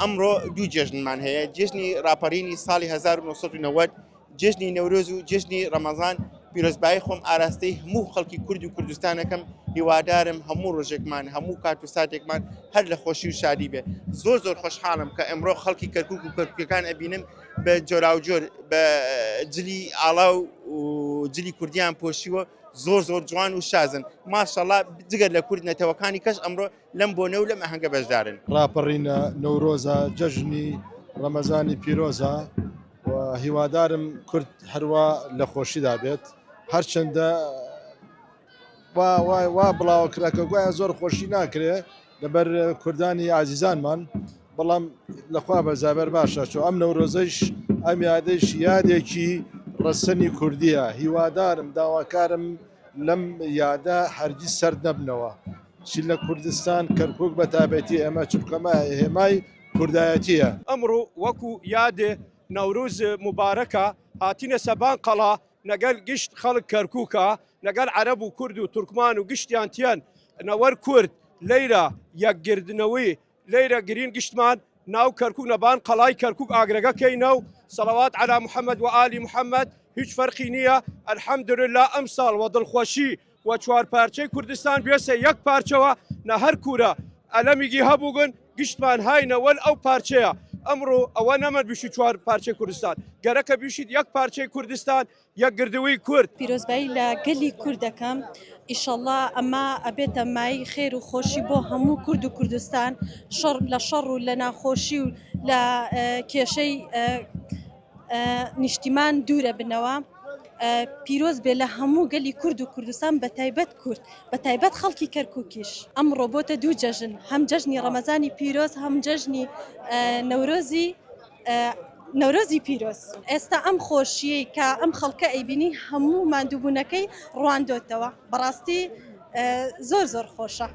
ئەمڕۆ دوو جێژنمان هەیە، جێژنی ڕاپەڕینی ساڵی 1990 جێژنی نەورۆز و جێژنی ڕەمەزان. پیرۆزبایی خۆم ئاراستەی هەموو خەڵکی کورد و کوردستانەکەم، هیوادارم هەموو ڕۆژێکمان هەموو کات و ساتێکمان هەر لە خۆشی و شادی بێ. زۆر زۆر خۆشحاڵم کە ئەمڕۆ خەڵکی کەرکووک و کەرکووکەکان ئەبینم بە جۆراوجۆر بە جلی ئاڵا و جلی کوردیان پۆشیوە، زۆر زۆر جوان و شازن. ماشەڵڵا جگەر لە کورد نەتەوەکانی کەش ئەمڕۆ لەم بۆنە و لەم ئاهەنگە بەشدارن. ڕاپەڕینە نەورۆزە جەژنی ڕەمەزانی پیرۆزە و هیوادارم کورد هەروە لە خۆشیدا بێت، هەرچەندە وا بڵاو کراکە گوایە زۆر خۆشی ناکرێ لەبەر کوردانی عزیزانمان، بەڵام لەخوا بەزابەر باشە چۆ ئەم نەورۆزەش ئەم یادەش یادێکی ڕەسەنی کوردیە. هیوادارم داواکارم لەم یادە هەرگیز سەرد نەبنەوە، چی لە کوردستان کەرکووک بە تابەتی ئەمە چونکەمە هێمای کوردایەتیە. ئەمڕۆ وەکو یادێ نەوروز مبارەکە هاتینە سەبان قەڵا نەگەل گشت خەڵک کەرکووکە، نەگەل عەرەب و کورد و تورکمان و گشتیان تیان نەوەر کورد لەیرە یەکگردنەوەی لەیرە گرین گشتمان ناو کەرکووک نەبان قەڵای کەرکووک ئاگرەکەکەینە و سەڵەوات عەلا محەممەد و ئالی محەممەد. هیچ فەرقی نییە، ئەلحەمدوللا ئەم ساڵ وە دڵخۆشی و چوار پارچەی کوردستان بێسە یەک پارچەوە نە هەر کوورە ئەلەمیگی هەبووگن گشتمان هاینەوەل ئەو پارچەیە. ئەمڕۆ ئەوە نەمەد بیشی چوار پارچەی کوردستان، گەرەکە بیشید یەک پارچەی کوردستان یەک گردووی کورد. پیرۆزبایی لە گەلی کوردەکەم، ئیشەڵڵا ئەمە ئەبێتە مای خێر و خۆشی بۆ هەموو کورد و کوردستان، لە شەڕ و لە ناخۆشی و لە کێشەی نیشتیمان دوورە بنەوە. پیرۆز بێ لە هەموو گەلی کورد و کوردستان بە تایبەت کورد، بە تایبەت خەڵکی کەرکووکیش. ئەمڕۆ بۆتە دوو جەژن، هەم جەژنی ڕەمەزانی پیرۆز، هەم جەژنی نەورۆزی پیرۆز. ئێستا ئەم خۆشیەی کە ئەم خەڵکە ئەیبینی هەموو ماندووبوونەکەی ڕواندۆتەوە، بەڕاستی زۆر زۆر خۆشە.